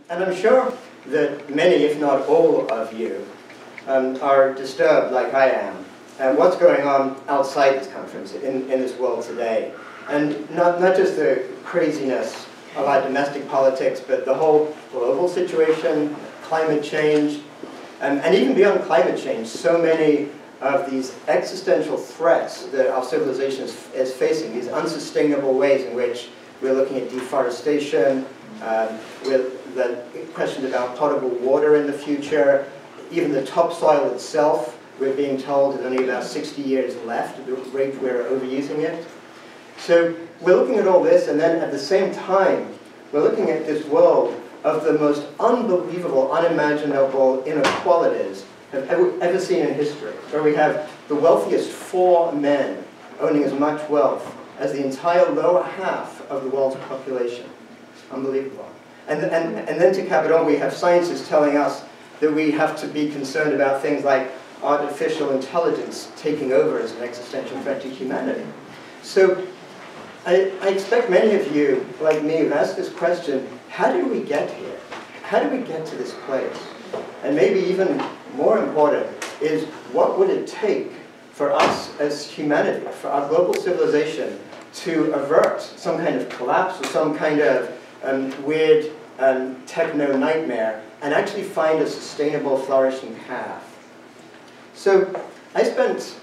And I'm sure that many, if not all of you, are disturbed, like I am, at what's going on outside this conference, in this world today. And not just the craziness of our domestic politics, but the whole global situation, climate change, and even beyond climate change, so many of these existential threats that our civilization is facing, these unsustainable ways in which we're looking at deforestation, with the questions about potable water in the future, even the topsoil itself, we're being told is only about 60 years left at the rate we're overusing it. So we're looking at all this, and then at the same time, we're looking at this world of the most unbelievable, unimaginable inequalities I've ever seen in history, where we have the wealthiest 4 men owning as much wealth as the entire lower half of the world's population. Unbelievable. And then to cap it on, we have scientists telling us that we have to be concerned about things like artificial intelligence taking over as an existential threat to humanity. So I expect many of you, like me, have asked this question, how did we get here? How did we get to this place? And maybe even more important is, what would it take for us as humanity, for our global civilization, to avert some kind of collapse or some kind of weird techno-nightmare and actually find a sustainable, flourishing path? So I spent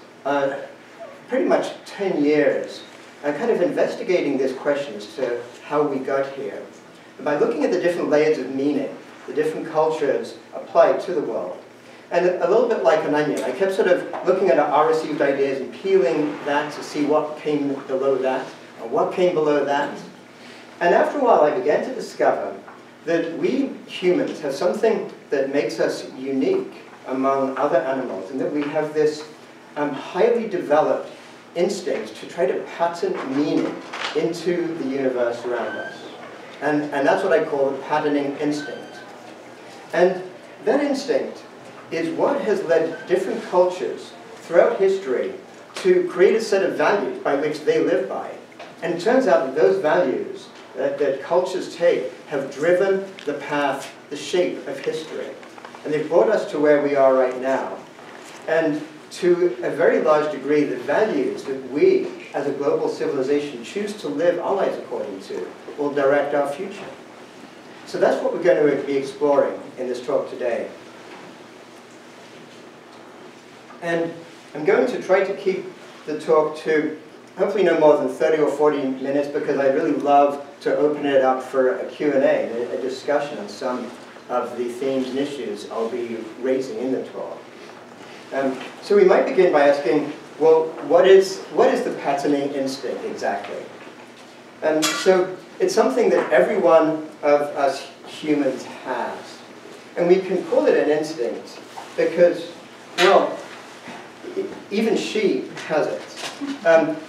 pretty much 10 years kind of investigating this question as to how we got here. And by looking at the different layers of meaning, the different cultures applied to the world. And a little bit like an onion, I kept sort of looking at our received ideas and peeling that to see what came below that, and what came below that. And after a while, I began to discover that we humans have something that makes us unique among other animals, and that we have this highly developed instinct to try to pattern meaning into the universe around us. And that's what I call the patterning instinct. And that instinct is what has led different cultures throughout history to create a set of values by which they live by. And it turns out that those values that cultures take have driven the path, the shape of history. And they've brought us to where we are right now. And to a very large degree, the values that we, as a global civilization, choose to live our lives according to will direct our future. So that's what we're going to be exploring in this talk today. And I'm going to try to keep the talk to hopefully no more than 30 or 40 minutes, because I'd really love to open it up for a Q&A, a discussion on some of the themes and issues I'll be raising in the talk. So we might begin by asking, well, what is the patterning instinct exactly? So it's something that every one of us humans has. And we can call it an instinct because, well, even sheep has it.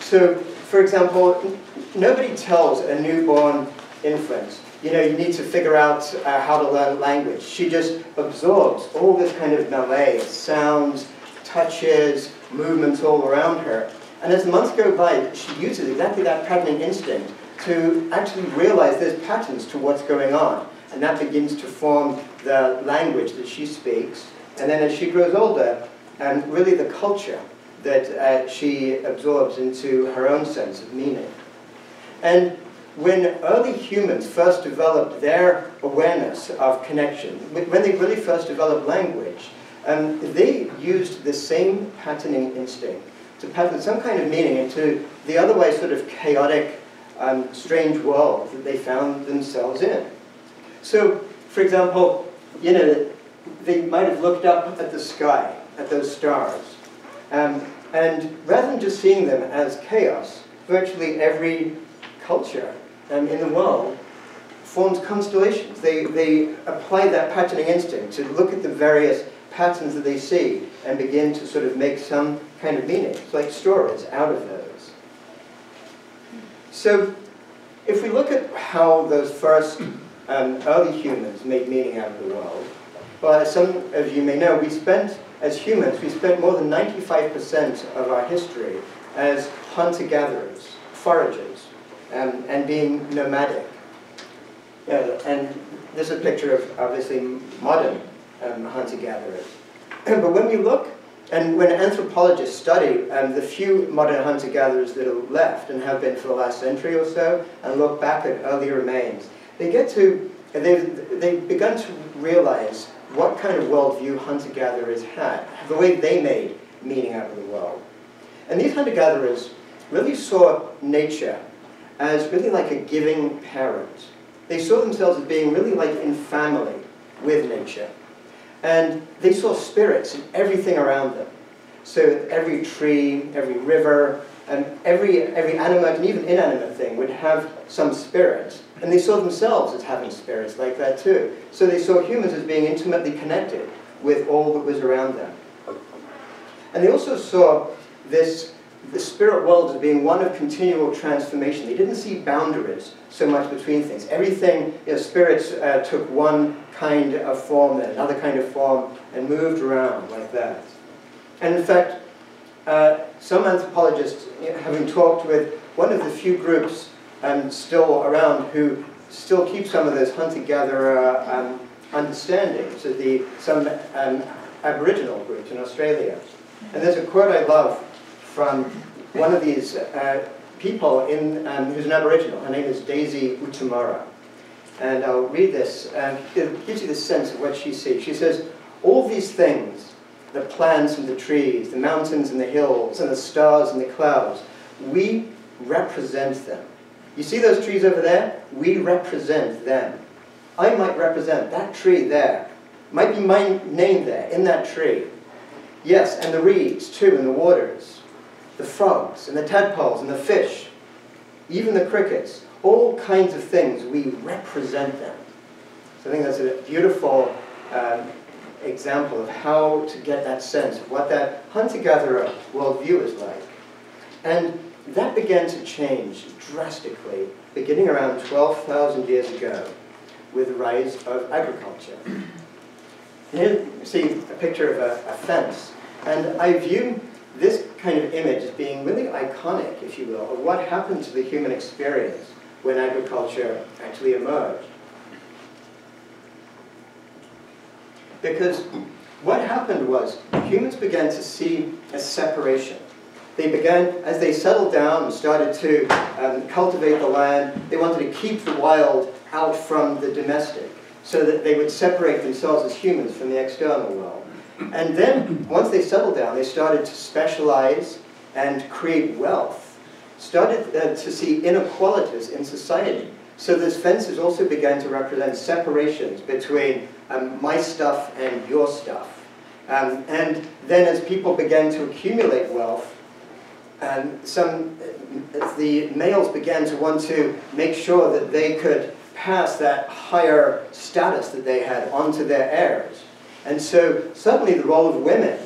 So, for example, nobody tells a newborn infant, you know, you need to figure out how to learn language. She just absorbs all this kind of melee, sounds, touches, movements all around her. And as the months go by, she uses exactly that patterning instinct to actually realize there's patterns to what's going on. And that begins to form the language that she speaks. And then as she grows older, really the culture that she absorbs into her own sense of meaning. And when early humans first developed their awareness of connection, when they really first developed language, they used the same patterning instinct to pattern some kind of meaning into the otherwise sort of chaotic, strange world that they found themselves in. So, for example, you know, they might have looked up at the sky, at those stars, and rather than just seeing them as chaos, virtually every culture in the world forms constellations. They apply that patterning instinct to look at the various patterns that they see and begin to sort of make some kind of meaning. It's like stories out of those. So if we look at how those first early humans made meaning out of the world, well, as some of you may know, as humans, we spent more than 95% of our history as hunter-gatherers, foragers, and being nomadic. And this is a picture of, obviously, modern hunter-gatherers. But when we look, and when anthropologists study the few modern hunter-gatherers that are left, and have been for the last century or so, and look back at early remains, they've begun to realize what kind of worldview hunter-gatherers had, the way they made meaning out of the world. And these hunter-gatherers really saw nature as really like a giving parent. They saw themselves as being really like in family with nature. And they saw spirits in everything around them. So every tree, every river, and every animate and even inanimate thing would have some spirit. And they saw themselves as having spirits like that too. So they saw humans as being intimately connected with all that was around them. And they also saw the spirit world as being one of continual transformation. They didn't see boundaries so much between things. Everything, spirits took one kind of form, then another kind of form, and moved around like that. And in fact, some anthropologists, having talked with one of the few groups still around who still keep some of those hunter-gatherer understandings, so some Aboriginal groups in Australia. And there's a quote I love from one of these people who's an Aboriginal. Her name is Daisy Utamara. And I'll read this. It gives you the sense of what she sees. She says, all these things, the plants and the trees, the mountains and the hills, and the stars and the clouds, we represent them. You see those trees over there? We represent them. I might represent that tree there. Might be my name there, in that tree. Yes, and the reeds, too, and the waters. The frogs, and the tadpoles, and the fish. Even the crickets. All kinds of things, we represent them. So I think that's a beautiful example of how to get that sense of what that hunter-gatherer worldview is like. And that began to change drastically, beginning around 12,000 years ago, with the rise of agriculture. Here you see a picture of a fence, and I view this kind of image as being really iconic, if you will, of what happened to the human experience when agriculture actually emerged. Because what happened was humans began to see a separation. They began, as they settled down and started to cultivate the land, they wanted to keep the wild out from the domestic, so that they would separate themselves as humans from the external world. And then, once they settled down, they started to specialize and create wealth, started to see inequalities in society. So those fences also began to represent separations between my stuff and your stuff. And then as people began to accumulate wealth, the males began to want to make sure that they could pass that higher status that they had onto their heirs. And so suddenly the role of women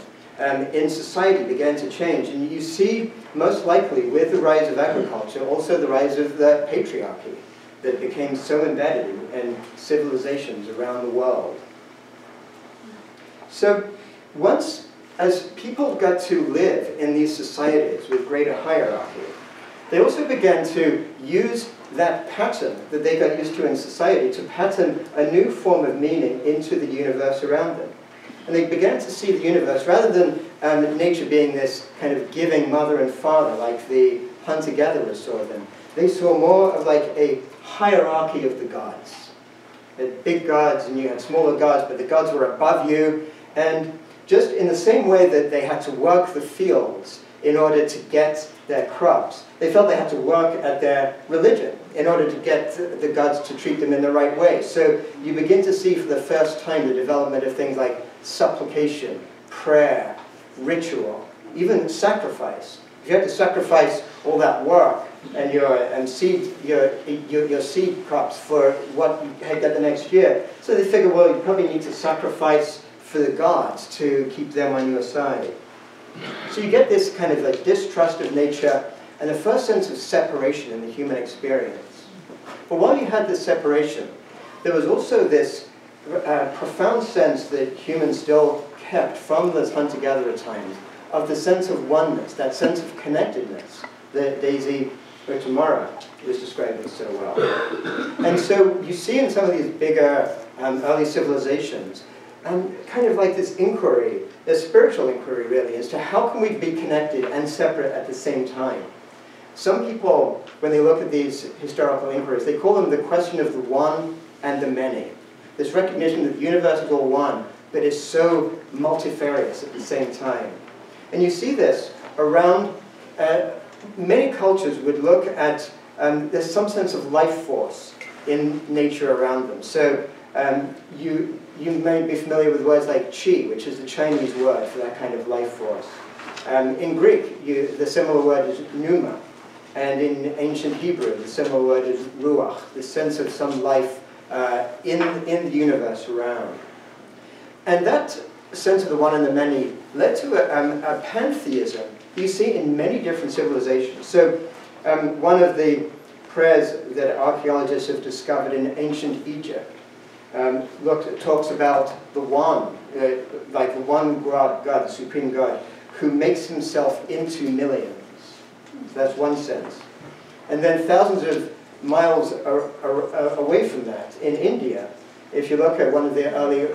in society began to change. And you see, most likely, with the rise of agriculture, also the rise of the patriarchy that became so embedded in civilizations around the world. So once, as people got to live in these societies with greater hierarchy, they also began to use that pattern that they got used to in society to pattern a new form of meaning into the universe around them. And they began to see the universe, rather than nature being this kind of giving mother and father like the hunter-gatherers saw them, they saw more of like a hierarchy of the gods. You had big gods and you had smaller gods, but the gods were above you. And just in the same way that they had to work the fields in order to get their crops, they felt they had to work at their religion in order to get the gods to treat them in the right way. So you begin to see for the first time the development of things like supplication, prayer, ritual, even sacrifice. If you had to sacrifice all that work and your seed crops for what you had got the next year, so they figured, well, you probably need to sacrifice for the gods to keep them on your side. So you get this kind of like distrust of nature and the first sense of separation in the human experience. But while you had this separation, there was also this profound sense that humans still kept from those hunter-gatherer times of the sense of oneness, that sense of connectedness that Daisy or tomorrow was describing so well. And so you see in some of these bigger early civilizations, kind of like this inquiry, a spiritual inquiry really, as to how can we be connected and separate at the same time. Some people, when they look at these historical inquiries, they call them the question of the one and the many. This recognition that the universe is all one, but is so multifarious at the same time. And you see this around, many cultures would look at, there's some sense of life force in nature around them. So you may be familiar with words like chi, which is the Chinese word for that kind of life force. In Greek, the similar word is pneuma. And in ancient Hebrew, the similar word is ruach, the sense of some life in the universe around. And that sense of the one and the many led to a pantheism you see in many different civilizations. So one of the prayers that archaeologists have discovered in ancient Egypt talks about the one, like the one God, the supreme God, who makes himself into millions. So that's one sense. And then thousands of miles away from that, in India, if you look at one of the early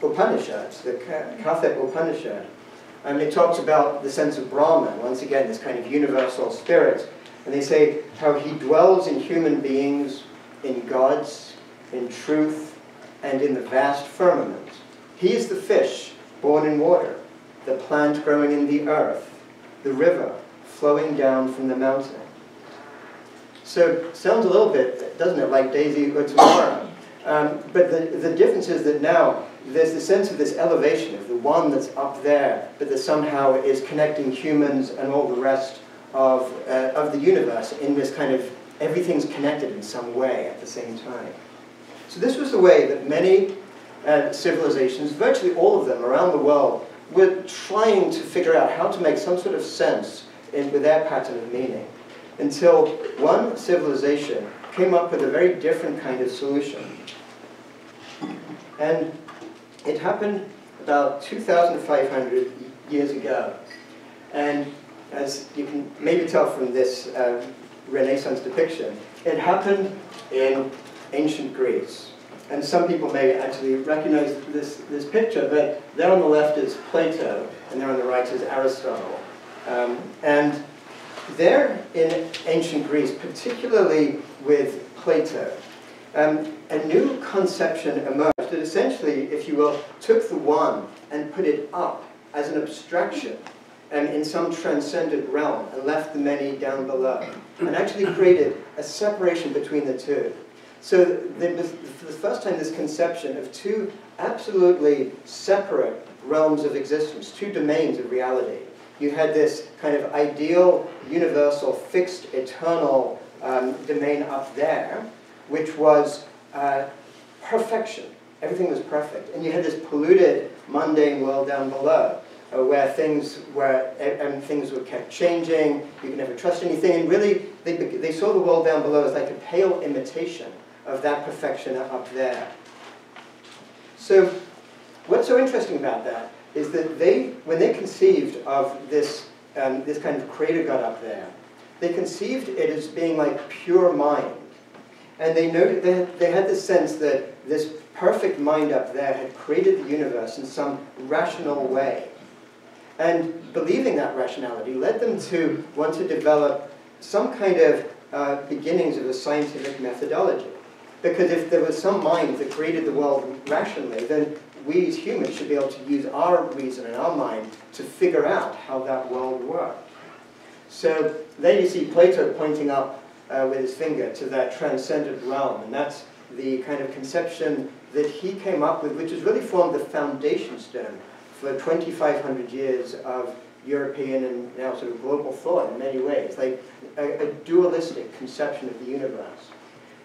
Upanishads, the Katha Upanishad, it talks about the sense of Brahman, once again, this kind of universal spirit. And they say how he dwells in human beings, in gods, in truth, and in the vast firmament. He is the fish born in water, the plant growing in the earth, the river flowing down from the mountain. So sounds a little bit, doesn't it, like Daisy or tomorrow. But the difference is that now there's the sense of this elevation of the one that's up there, but that somehow is connecting humans and all the rest of the universe in this kind of, everything's connected in some way at the same time. So this was the way that many civilizations, virtually all of them around the world, were trying to figure out how to make some sort of sense with their pattern of meaning, until one civilization came up with a very different kind of solution. And it happened about 2,500 years ago. And as you can maybe tell from this Renaissance depiction, it happened in ancient Greece. And some people may actually recognize this picture, but there on the left is Plato, and there on the right is Aristotle. And there in ancient Greece, particularly with Plato, a new conception emerged that essentially, if you will, took the one and put it up as an abstraction in some transcendent realm and left the many down below, and actually created a separation between the two. So there was, for the first time, this conception of two absolutely separate realms of existence, two domains of reality. You had this kind of ideal, universal, fixed, eternal domain up there, which was perfection. Everything was perfect. And you had this polluted, mundane world down below, where things were kept changing. You could never trust anything. And really, they saw the world down below as like a pale imitation of that perfection up there. So what's so interesting about that is that when they conceived of this kind of creator God up there, they conceived it as being like pure mind. And they noted they had this sense that this perfect mind up there had created the universe in some rational way. And believing that rationality led them to want to develop some kind of beginnings of a scientific methodology. Because if there was some mind that created the world rationally, then we as humans should be able to use our reason and our mind to figure out how that world worked. So there you see Plato pointing up with his finger to that transcendent realm, and that's the kind of conception that he came up with, which has really formed the foundation stone for 2,500 years of European and now sort of global thought in many ways, like a dualistic conception of the universe.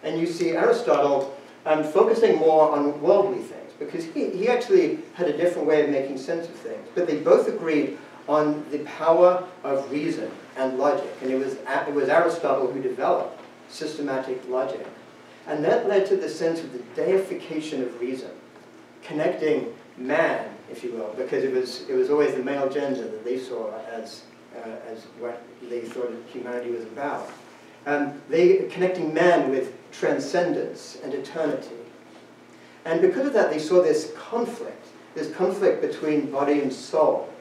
And you see Aristotle focusing more on worldly things, because he actually had a different way of making sense of things. But they both agreed on the power of reason and logic. And it was Aristotle who developed systematic logic. And that led to the sense of the deification of reason, connecting man, if you will, because it was always the male gender that they saw as what they thought humanity was about. connecting man with transcendence and eternity. And because of that, they saw this conflict between body and soul,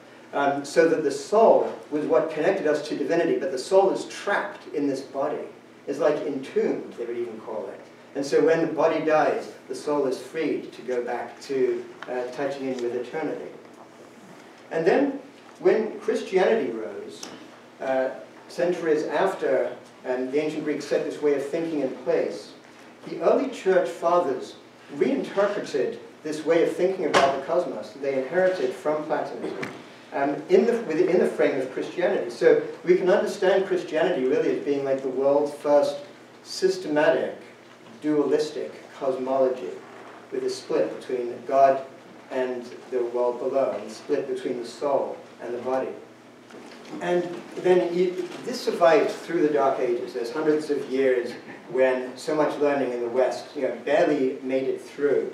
so that the soul was what connected us to divinity, but the soul is trapped in this body. It's like entombed, they would even call it. And so when the body dies, the soul is freed to go back to touching in with eternity. And then when Christianity rose, centuries after the ancient Greeks set this way of thinking in place, the early church fathers reinterpreted this way of thinking about the cosmos that they inherited from Platonism within the frame of Christianity. So we can understand Christianity really as being like the world's first systematic, dualistic cosmology, with a split between God and the world below, and a split between the soul and the body. And then this survived through the Dark Ages. There's hundreds of years when so much learning in the West barely made it through.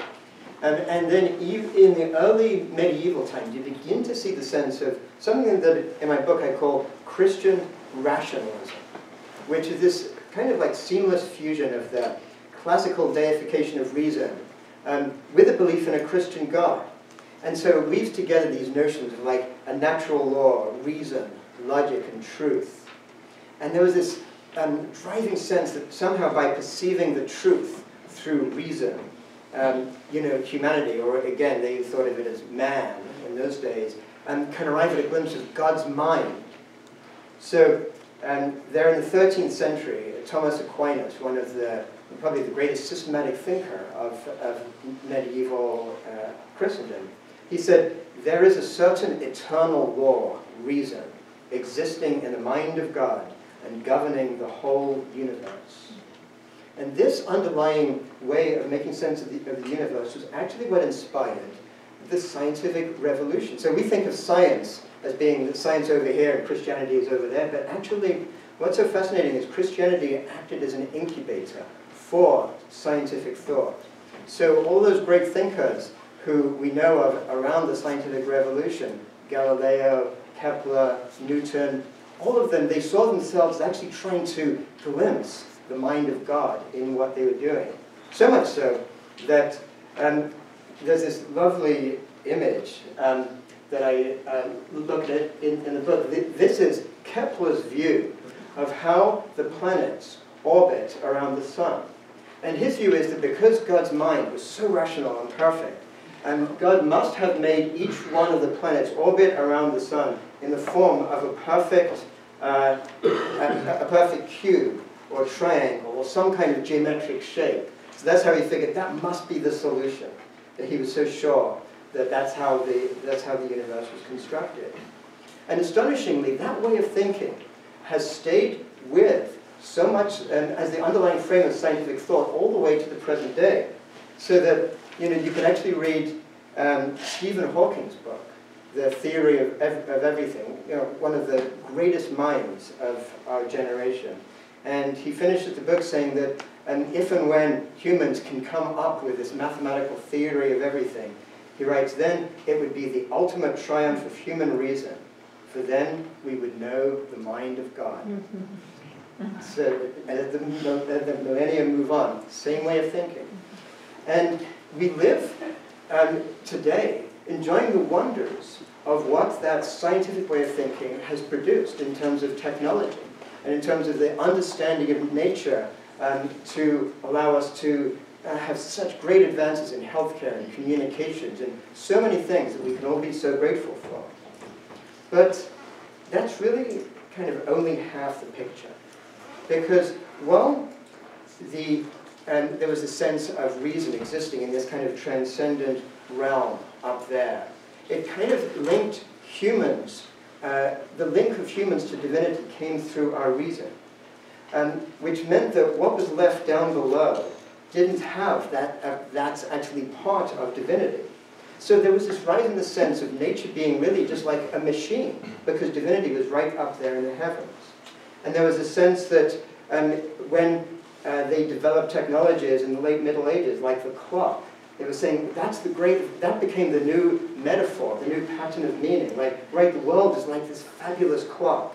And then in the early medieval times, you begin to see the sense of something that in my book I call Christian rationalism, which is this kind of like seamless fusion of the classical deification of reason with a belief in a Christian God. And so it weaves together these notions of like a natural law, reason, logic, and truth. And there was this driving sense that somehow by perceiving the truth through reason, humanity, or again, they thought of it as man in those days, can arrive at a glimpse of God's mind. So there in the 13th century, Thomas Aquinas, one of probably the greatest systematic thinker of medieval Christendom, he said, there is a certain eternal law, reason, existing in the mind of God and governing the whole universe. And this underlying way of making sense of the universe was actually what inspired the scientific revolution. So we think of science as being the science over here and Christianity is over there, but actually what's so fascinating is Christianity acted as an incubator for scientific thought. So all those great thinkers who we know of around the scientific revolution, Galileo, Kepler, Newton, all of them, they saw themselves actually trying to glimpse the mind of God in what they were doing. So much so that there's this lovely image that I looked at in the book. This is Kepler's view of how the planets orbit around the sun. And his view is that because God's mind was so rational and perfect, God must have made each one of the planets orbit around the sun in the form of a perfect cube or triangle or some kind of geometric shape. So that's how he figured that must be the solution. That he was so sure that that's how the universe was constructed. And astonishingly, that way of thinking has stayed with so much as the underlying frame of scientific thought all the way to the present day. So that you can actually read Stephen Hawking's book, The Theory of Everything, one of the greatest minds of our generation. And he finishes the book saying that if and when humans can come up with this mathematical theory of everything, he writes, then it would be the ultimate triumph of human reason, for then we would know the mind of God. So as the millennium move on, same way of thinking. And we live today enjoying the wonders of what that scientific way of thinking has produced in terms of technology and in terms of the understanding of nature to allow us to have such great advances in healthcare and communications and so many things that we can all be so grateful for. But that's really kind of only half the picture. Because while there was a sense of reason existing in this kind of transcendent realm up there, it kind of linked humans, the link of humans to divinity came through our reason, which meant that what was left down below didn't have that, that's actually part of divinity. So there was this rise in the sense of nature being really just like a machine, because divinity was right up there in the heavens. And there was a sense that when they developed technologies in the late Middle Ages, like the clock, they were saying that became the new metaphor, the new pattern of meaning. Like, right, the world is like this fabulous clock.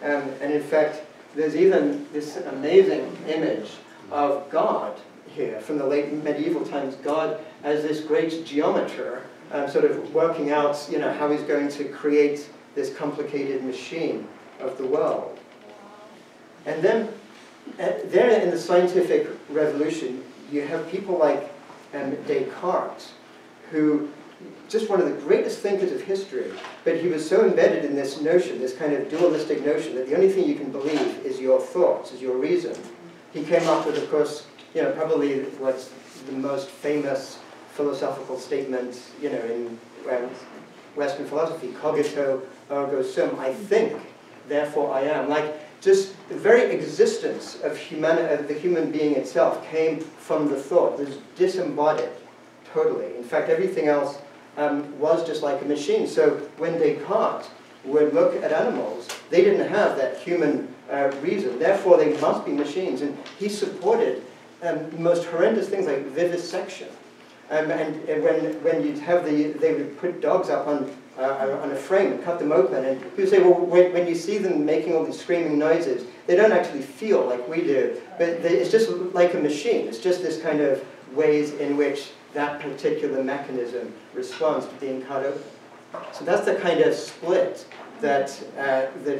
And in fact, there's even this amazing image of God here from the late medieval times, God as this great geometer, sort of working out, how he's going to create this complicated machine of the world. And then, there in the scientific revolution, you have people like Descartes, who, just one of the greatest thinkers of history, but he was so embedded in this notion, this kind of dualistic notion, that the only thing you can believe is your thoughts, is your reason. He came up with, of course, probably what's the most famous philosophical statement, in Western philosophy, cogito ergo sum, I think, therefore I am. Like, just the very existence of the human being itself came from the thought. It was disembodied, totally. In fact, everything else was just like a machine. So when Descartes would look at animals, they didn't have that human reason. Therefore, they must be machines. And he supported the most horrendous things like vivisection. And when you'd have they would put dogs up on a frame and cut them open, and people say, well, when you see them making all these screaming noises, they don't actually feel like we do, but it's just like a machine. It's just this kind of ways in which that particular mechanism responds to being cut open. So that's the kind of split that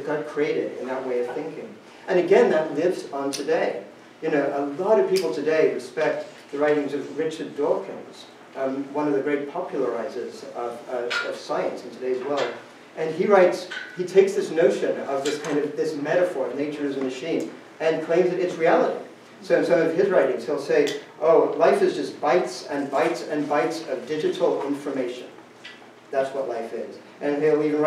got created in that way of thinking. And again, that lives on today. A lot of people today respect the writings of Richard Dawkins, one of the great popularizers of science in today's world. And he takes this notion of this metaphor of nature as a machine and claims that it's reality. So in some of his writings, he'll say, oh, life is just bytes and bytes and bytes of digital information. That's what life is. And he'll even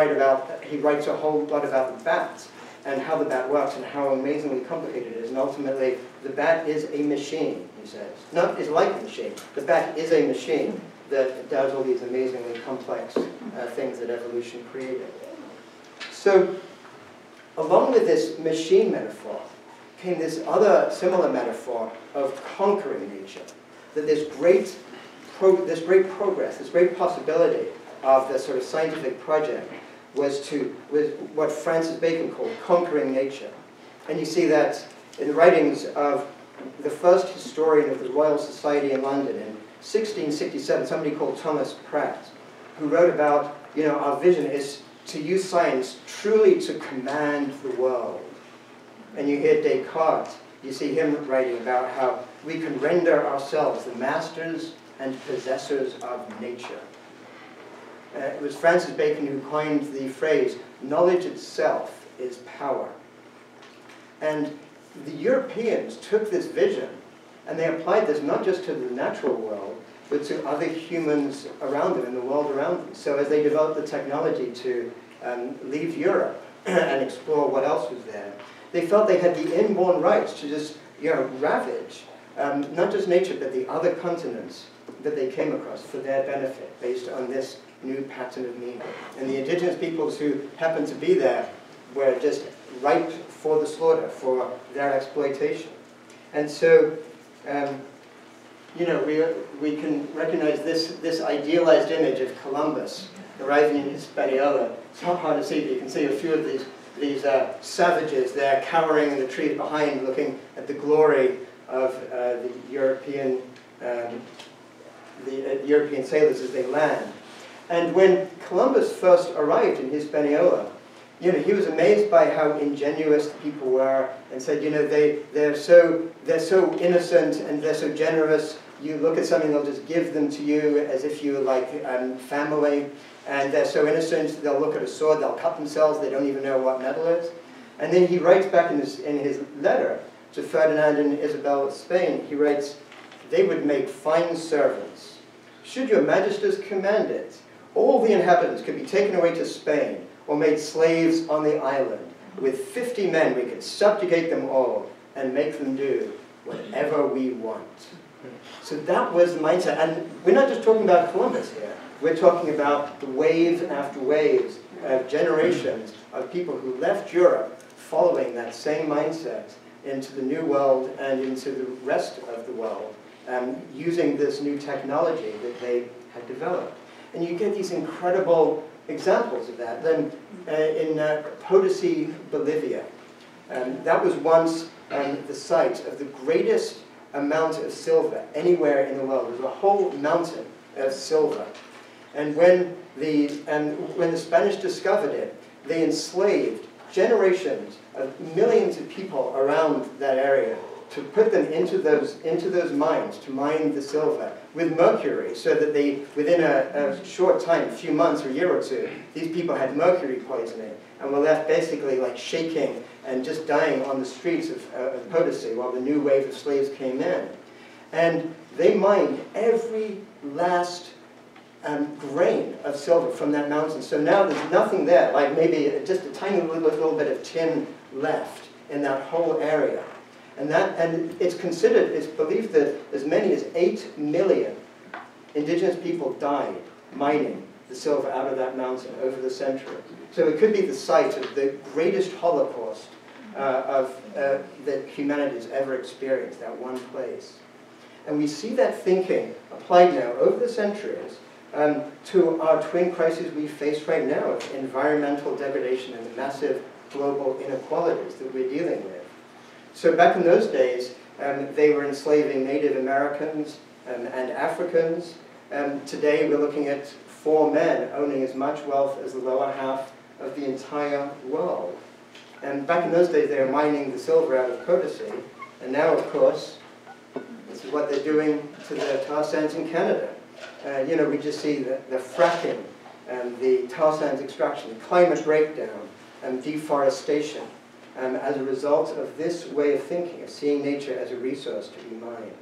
he writes a whole lot about the bat and how the bat works and how amazingly complicated it is. And ultimately, the bat is a machine, he says. Not is like a machine. The bat is a machine that does all these amazingly complex things that evolution created. So, along with this machine metaphor, came this other similar metaphor of conquering nature. That this great progress, this great possibility of the sort of scientific project was what Francis Bacon called conquering nature. And you see that in the writings of the first historian of the Royal Society in London in 1667, somebody called Thomas Pratt, who wrote about, our vision is to use science truly to command the world. And you hear Descartes, you see him writing about how we can render ourselves the masters and possessors of nature. It was Francis Bacon who coined the phrase, knowledge itself is power. And the Europeans took this vision and they applied this not just to the natural world, but to other humans around them, in the world around them. So as they developed the technology to leave Europe and explore what else was there, they felt they had the inborn rights to just ravage not just nature, but the other continents that they came across for their benefit, based on this new pattern of meaning. And the indigenous peoples who happened to be there were just ripe for the slaughter, for their exploitation. And so, we can recognize this idealized image of Columbus arriving in Hispaniola. It's not hard to see, but you can see a few of these savages there cowering in the trees behind, looking at the glory of the European sailors as they land. And when Columbus first arrived in Hispaniola, he was amazed by how ingenuous the people were, and said, they're so innocent and they're so generous. You look at something, they'll just give them to you as if you were like family, and they're so innocent. They'll look at a sword, they'll cut themselves, they don't even know what metal is. And then he writes back in his letter to Ferdinand and Isabel of Spain, he writes, they would make fine servants. Should your majesties command it, all the inhabitants could be taken away to Spain or made slaves on the island. With 50 men, we could subjugate them all and make them do whatever we want. So that was the mindset. And we're not just talking about Columbus here. We're talking about the wave after waves of generations of people who left Europe following that same mindset into the New World and into the rest of the world, using this new technology that they had developed. And you get these incredible examples of that. Then in Potosi, Bolivia, That was once the site of the greatest amount of silver anywhere in the world. There was a whole mountain of silver. And when the Spanish discovered it, they enslaved generations of millions of people around that area to put them into those mines, to mine the silver with mercury, so that they, within a short time, a few months or a year or two, these people had mercury poisoning and were left basically like shaking and just dying on the streets of Potosi while the new wave of slaves came in. And they mined every last grain of silver from that mountain. So now there's nothing there, like maybe just a tiny little bit of tin left in that whole area. And it's believed that as many as 8 million indigenous people died mining the silver out of that mountain over the century. So it could be the site of the greatest Holocaust that humanity has ever experienced, that one place. And we see that thinking applied now over the centuries to our twin crises we face right now of environmental degradation and the massive global inequalities that we're dealing with. So back in those days, they were enslaving Native Americans and Africans. Today we're looking at 4 men owning as much wealth as the lower half of the entire world. And back in those days they were mining the silver out of Potosi. And now, of course, this is what they're doing to the tar sands in Canada. You know, we just see the fracking and the tar sands extraction, the climate breakdown and deforestation. As a result of this way of thinking, of seeing nature as a resource to be mined.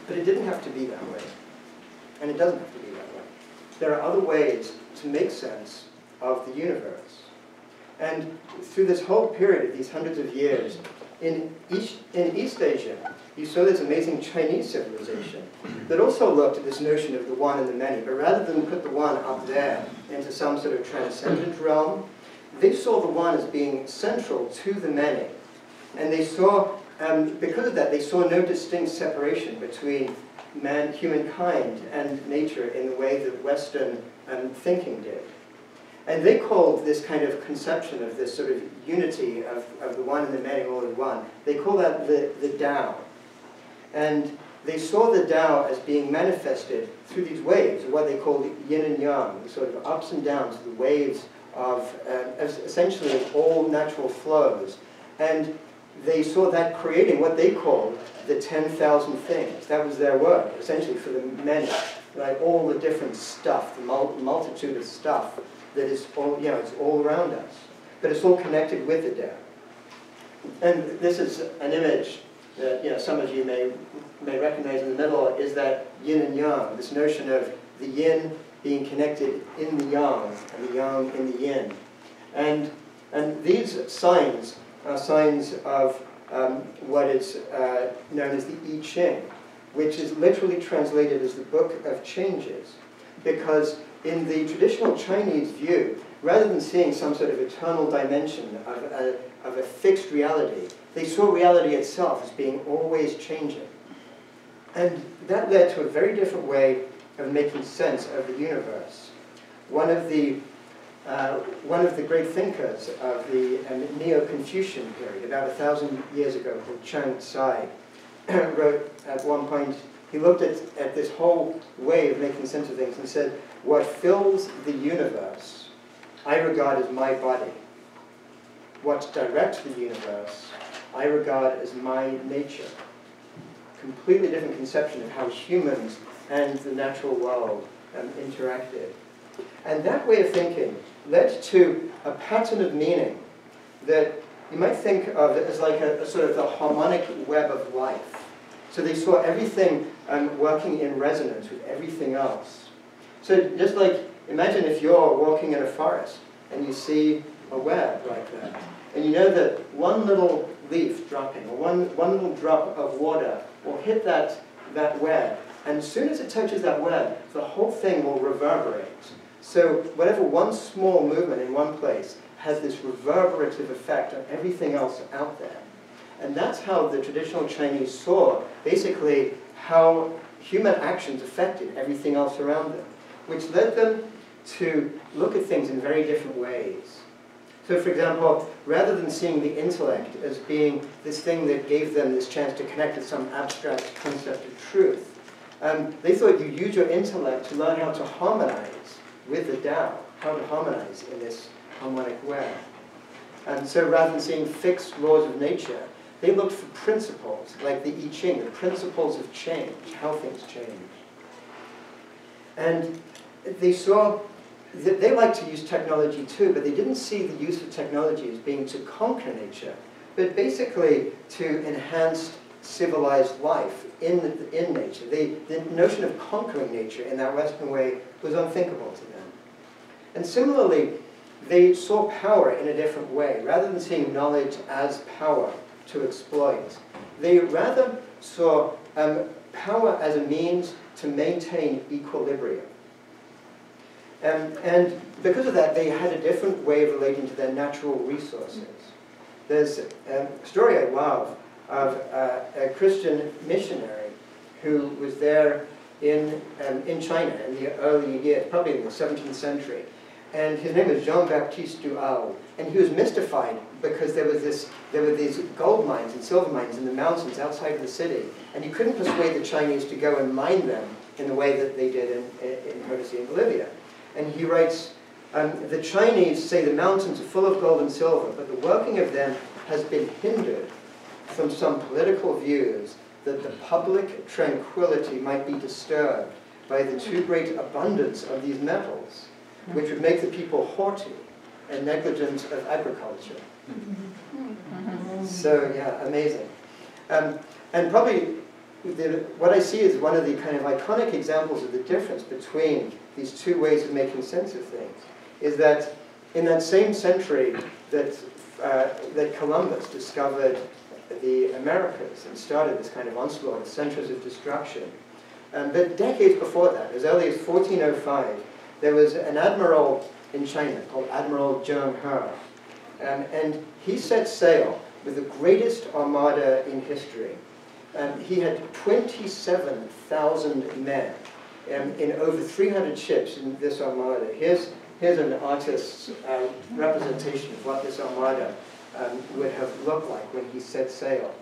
But it didn't have to be that way. And it doesn't have to be that way. There are other ways to make sense of the universe. And through this whole period of these hundreds of years, in East Asia, you saw this amazing Chinese civilization that also looked at this notion of the one and the many, but rather than put the one up there into some sort of transcendent realm, they saw the one as being central to the many. And they saw, because of that, they saw no distinct separation between humankind and nature in the way that Western thinking did. And they called this kind of conception of this sort of unity of the one and the many all in one, they call that the Tao. And they saw the Tao as being manifested through these waves, of what they called yin and yang, the sort of ups and downs, the waves of essentially all natural flows. And they saw that creating what they called the 10,000 things. That was their work, essentially for the many, like all the different stuff, the multitude of stuff that is all, you know, it's all around us. But it's all connected with the Tao. And this is an image that, you know, some of you may recognize in the middle, is that yin and yang, this notion of the yin being connected in the yang, and the yang in the yin. And these signs are signs of what is known as the I Ching, which is literally translated as the Book of Changes. Because in the traditional Chinese view, rather than seeing some sort of eternal dimension of a fixed reality, they saw reality itself as being always changing. And that led to a very different way of making sense of the universe. One of the great thinkers of the Neo-Confucian period, about 1,000 years ago, called Chang Tsai, wrote at one point, he looked at this whole way of making sense of things and said, what fills the universe, I regard as my body. What directs the universe, I regard as my nature. Completely different conception of how humans and the natural world interacted. And that way of thinking led to a pattern of meaning that you might think of as like a sort of the harmonic web of life. So they saw everything working in resonance with everything else. So just like, imagine if you're walking in a forest and you see a web like that. And you know that one little leaf dropping, or one little drop of water will hit that web. And as soon as it touches that web, the whole thing will reverberate. So whatever one small movement in one place has this reverberative effect on everything else out there. And that's how the traditional Chinese saw, basically, how human actions affected everything else around them, which led them to look at things in very different ways. So for example, rather than seeing the intellect as being this thing that gave them this chance to connect with some abstract concept of truth, they thought you use your intellect to learn how to harmonize with the Tao, how to harmonize in this harmonic way. And so rather than seeing fixed laws of nature, they looked for principles, like the I Ching, the principles of change, how things change. And they saw that they liked to use technology too, but they didn't see the use of technology as being to conquer nature, but basically to enhance civilized life in nature. The notion of conquering nature in that Western way was unthinkable to them. And similarly, they saw power in a different way. Rather than seeing knowledge as power to exploit, they rather saw power as a means to maintain equilibrium. And because of that, they had a different way of relating to their natural resources. There's a story I love of a Christian missionary who was there in China in the early years, probably in the 17th century. And his name was Jean-Baptiste Duhalde. And he was mystified because there were these gold mines and silver mines in the mountains outside of the city. And he couldn't persuade the Chinese to go and mine them in the way that they did in Potosi and Bolivia. And he writes, the Chinese say the mountains are full of gold and silver, but the working of them has been hindered from some political views that the public tranquility might be disturbed by the too great abundance of these metals, which would make the people haughty and negligent of agriculture. So yeah, amazing. And probably what I see is one of the kind of iconic examples of the difference between these two ways of making sense of things is that in that same century that Columbus discovered the Americas and started this kind of onslaught of centers of destruction. But decades before that, as early as 1405, there was an admiral in China called Admiral Zheng He. And he set sail with the greatest armada in history. He had 27,000 men in over 300 ships in this armada. Here's an artist's representation of what this armada would have looked like when he set sail.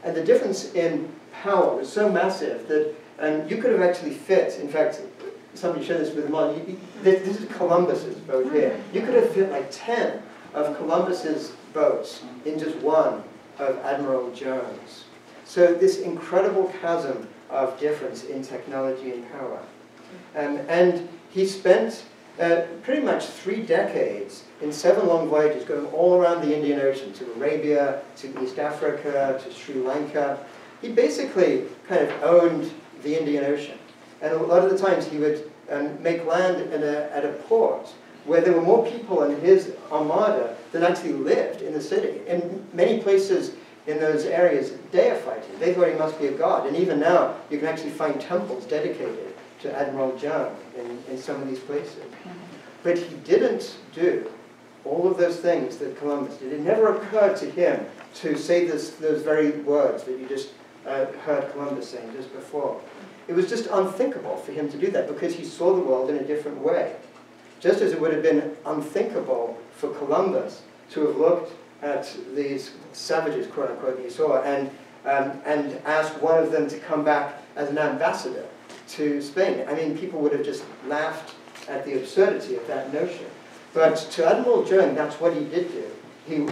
And the difference in power was so massive that you could have actually fit, in fact, somebody showed this with the model, this is Columbus's boat here. You could have fit like 10 of Columbus's boats in just one of Admiral Jones. So this incredible chasm of difference in technology and power. And he spent pretty much 3 decades in 7 long voyages going all around the Indian Ocean, to Arabia, to East Africa, to Sri Lanka. He basically kind of owned the Indian Ocean. And a lot of the times he would make land at a port where there were more people in his armada than actually lived in the city. In many places in those areas deified him. They thought he must be a god. And even now, you can actually find temples dedicated to Admiral Zheng in some of these places. But he didn't do all of those things that Columbus did. It never occurred to him to say those very words that you just heard Columbus saying just before. It was just unthinkable for him to do that because he saw the world in a different way. Just as it would have been unthinkable for Columbus to have looked at these savages, quote unquote, he saw, and asked one of them to come back as an ambassador to Spain. I mean, people would have just laughed at the absurdity of that notion. But to Admiral Zheng, that's what he did do. He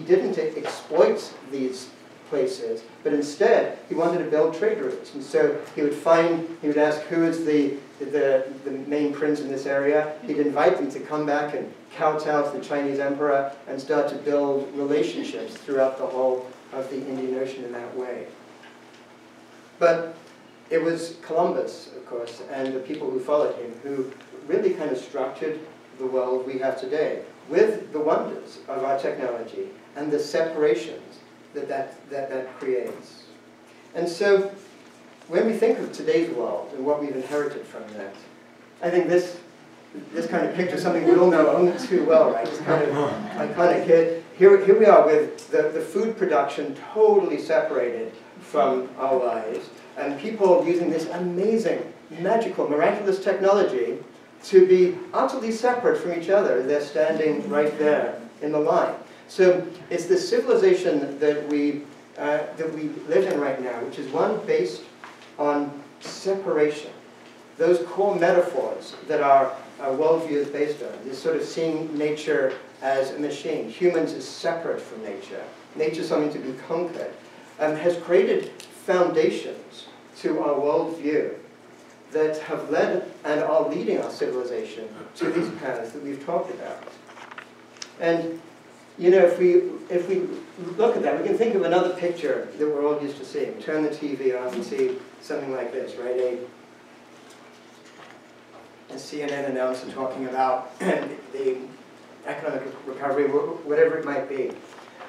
didn't exploit these places, but instead he wanted to build trade routes. And so he would ask who is the main prince in this area. He'd invite them to come back and kowtow to the Chinese emperor and start to build relationships throughout the whole of the Indian Ocean in that way. But it was Columbus, of course, and the people who followed him who really kind of structured the world we have today with the wonders of our technology and the separations that creates. And so when we think of today's world and what we've inherited from that, I think this kind of picture is something we all know only too well, right? It's kind of iconic. Here we are with the food production totally separated from our lives, and people using this amazing, magical, miraculous technology to be utterly separate from each other. They're standing right there in the line. So it's the civilization that we live in right now, which is one based on separation. Those core metaphors that our worldview is based on, this sort of seeing nature as a machine, humans as separate from nature, nature something to be conquered, has created foundations to our worldview that have led and are leading our civilization to these paths that we've talked about. And you know, if we look at that, we can think of another picture that we're all used to seeing. Turn the TV on and see something like this, right? A CNN announcer talking about the economic recovery, whatever it might be.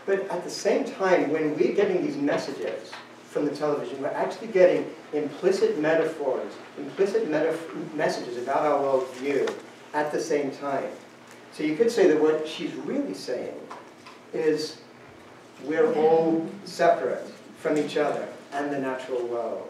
But at the same time, when we're getting these messages from the television, we're actually getting implicit metaphors, messages about our worldview at the same time. So you could say that what she's really saying is we're all separate from each other and the natural world.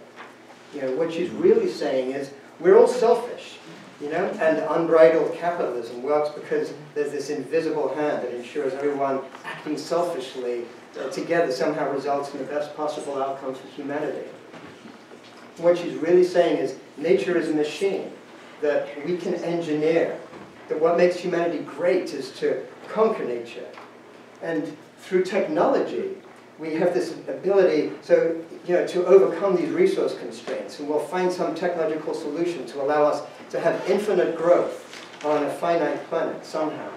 You know, what she's really saying is we're all selfish, you know, and unbridled capitalism works because there's this invisible hand that ensures everyone acting selfishly together somehow results in the best possible outcomes for humanity. What she's really saying is nature is a machine that we can engineer, that what makes humanity great is to conquer nature. And through technology, we have this ability to overcome these resource constraints, and we'll find some technological solution to allow us to have infinite growth on a finite planet somehow.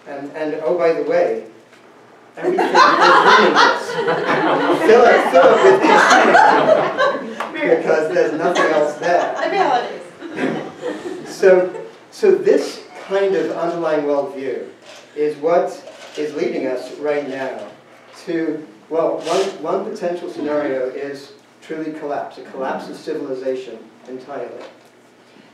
And oh, by the way, everything is meaningless. Fill it with infinity, because there's nothing else there. So this kind of underlying worldview is what is leading us right now to, well, one potential scenario is truly collapse, a collapse of civilization entirely.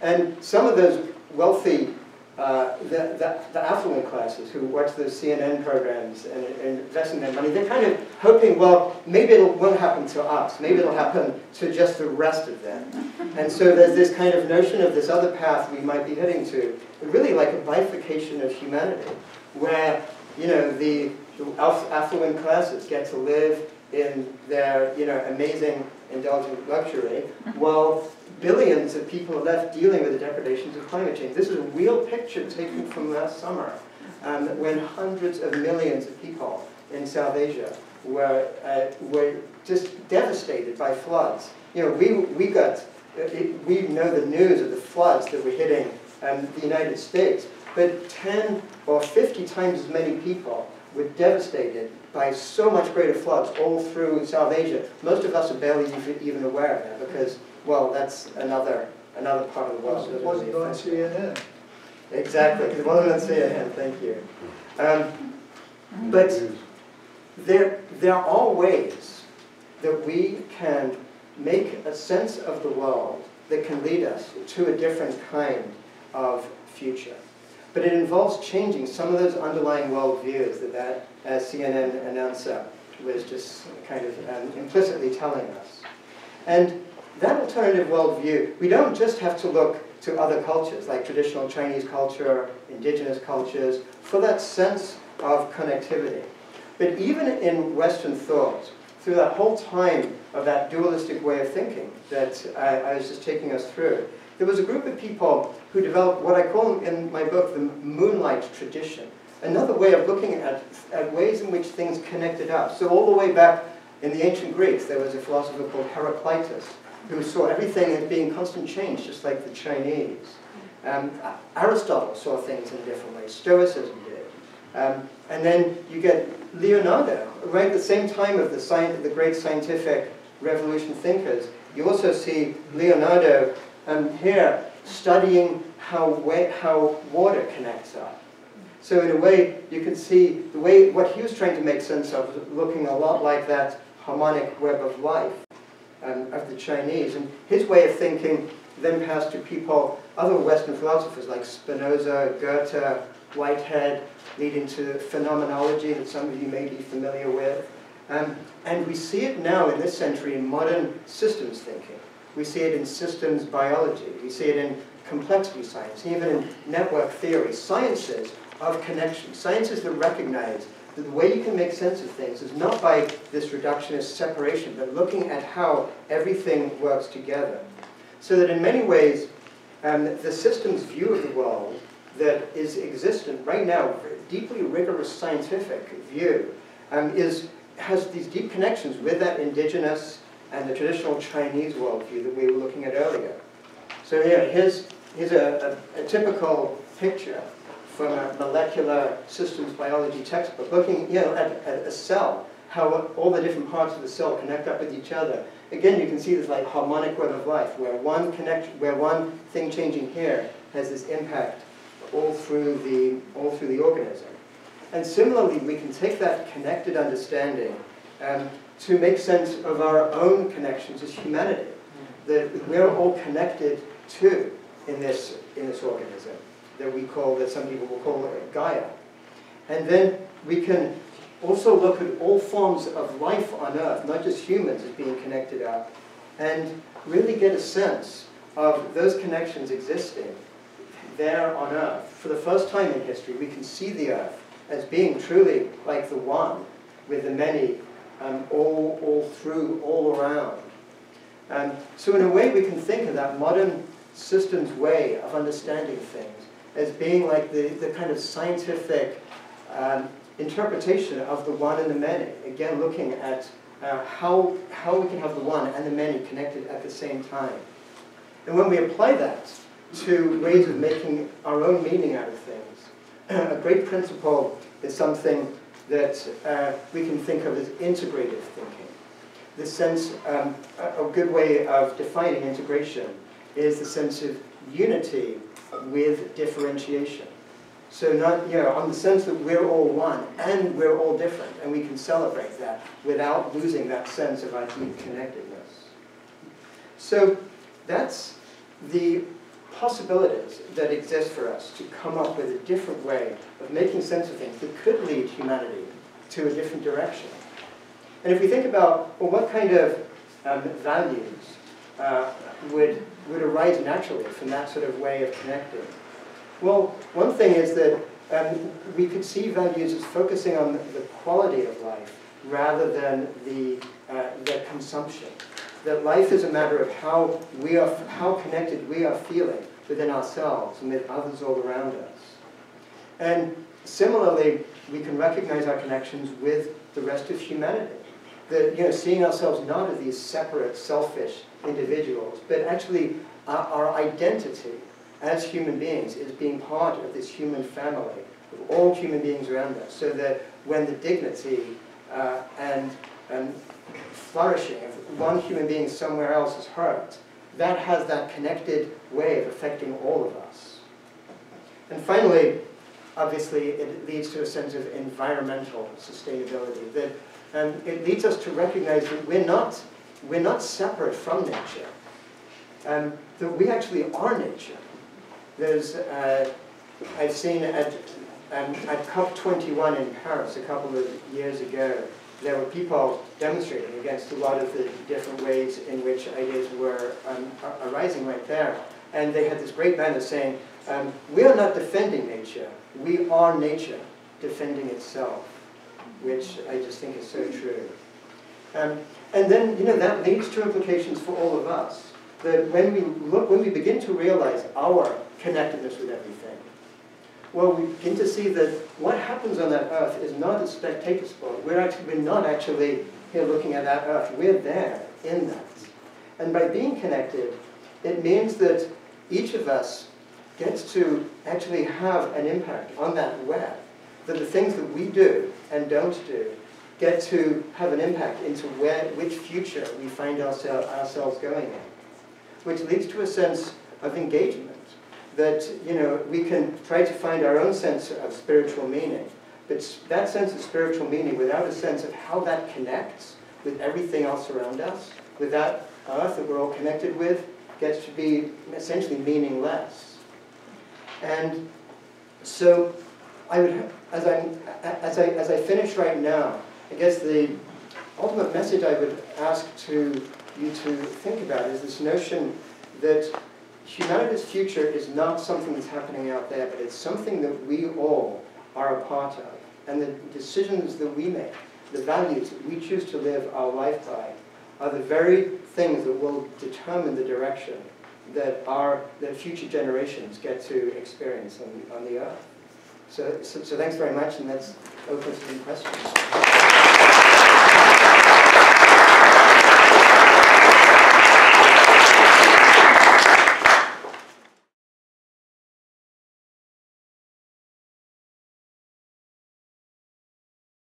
And some of those wealthy, the affluent classes who watch those CNN programs and invest in their money, they're kind of hoping, well, maybe it won't happen to us. Maybe it'll happen to just the rest of them. And so there's this kind of notion of this other path we might be heading to, really like a bifurcation of humanity, where, you know, the affluent classes get to live in their, you know, amazing indulgent luxury, while billions of people are left dealing with the depredations of climate change. This is a real picture taken from last summer, when hundreds of millions of people in South Asia were just devastated by floods. You know, we know the news of the floods that were hitting the United States, but 10 or 50 times as many people were devastated by so much greater floods all through South Asia. Most of us are barely even aware of that because, well, that's another part of the world. It wasn't on CNN. Exactly, it wasn't on CNN, thank you. But there are ways that we can make a sense of the world that can lead us to a different kind of future. But it involves changing some of those underlying worldviews that CNN announcer was just kind of implicitly telling us. And that alternative worldview, we don't just have to look to other cultures, like traditional Chinese culture, indigenous cultures, for that sense of connectivity. But even in Western thought, through that whole time of that dualistic way of thinking that I was just taking us through, there was a group of people who developed what I call in my book the moonlight tradition, another way of looking at ways in which things connected up. So all the way back in the ancient Greeks, there was a philosopher called Heraclitus, who saw everything as being constant change, just like the Chinese. Aristotle saw things in a different way. Stoicism did. And then you get Leonardo, right at the same time of the great scientific revolution thinkers. You also see Leonardo here studying how water connects up. So in a way, you can see what he was trying to make sense of was looking a lot like that harmonic web of life of the Chinese. And his way of thinking then passed to people, other Western philosophers like Spinoza, Goethe, Whitehead, leading to phenomenology that some of you may be familiar with. And we see it now in this century in modern systems thinking. We see it in systems biology. We see it in complexity science, even in network theory. Sciences of connection. Scientists that recognize that the way you can make sense of things is not by this reductionist separation, but looking at how everything works together. So that in many ways, the system's view of the world that is existent right now, a deeply rigorous scientific view, has these deep connections with that indigenous and the traditional Chinese worldview that we were looking at earlier. So here, here's a typical picture from a molecular systems biology textbook, looking at a cell, how all the different parts of the cell connect up with each other. Again, you can see this like harmonic web of life, where one thing changing here has this impact all through the organism. And similarly, we can take that connected understanding to make sense of our own connections as humanity, that we're all connected to in this organism that some people will call Gaia. And then we can also look at all forms of life on Earth, not just humans, as being connected up, and really get a sense of those connections existing there on Earth. For the first time in history, we can see the Earth as being truly like the one, with the many, all through, all around. So in a way, we can think of that modern systems way of understanding things as being like the kind of scientific interpretation of the one and the many. Again, looking at how we can have the one and the many connected at the same time. And when we apply that to ways of making our own meaning out of things, a great principle is something that we can think of as integrative thinking. The sense, a good way of defining integration is the sense of unity with differentiation. So not, on the sense that we're all one and we're all different, and we can celebrate that without losing that sense of our deep connectedness. So that's the possibilities that exist for us to come up with a different way of making sense of things that could lead humanity to a different direction. And if we think about, well, what kind of values would arise naturally from that sort of way of connecting? Well, one thing is that we could see values as focusing on the quality of life rather than the consumption. That life is a matter of how connected we are feeling within ourselves and with others all around us. And similarly, we can recognize our connections with the rest of humanity. That, seeing ourselves not as these separate, selfish individuals, but actually our identity as human beings is being part of this human family of all human beings around us, so that when the dignity and flourishing of one human being somewhere else is hurt, that has that connected way of affecting all of us. And finally, obviously, it leads to a sense of environmental sustainability. That it leads us to recognize that we're not separate from nature. That we actually are nature. There's, I've seen at COP21 in Paris a couple of years ago, there were people demonstrating against a lot of the different ways in which ideas were arising right there. And they had this great banner saying, we are not defending nature, we are nature defending itself, which I just think is so true. And then, that leads to implications for all of us. That when we begin to realize our connectedness with everything, well, we begin to see that what happens on that earth is not a spectator sport. We're not actually here looking at that earth. We're there in that. And by being connected, it means that each of us gets to actually have an impact on that web. That the things that we do and don't do get to have an impact into which future we find ourselves going in. Which leads to a sense of engagement. That, we can try to find our own sense of spiritual meaning. But that sense of spiritual meaning, without a sense of how that connects with everything else around us, with that earth that we're all connected with, gets to be essentially meaningless. And so, I would, as I finish right now, I guess the ultimate message I would ask you to think about is this notion that humanity's future is not something that's happening out there, but it's something that we all are a part of. And the decisions that we make, the values that we choose to live our life by, are the very things that will determine the direction that future generations get to experience on the earth. So thanks very much, and let's open to some questions.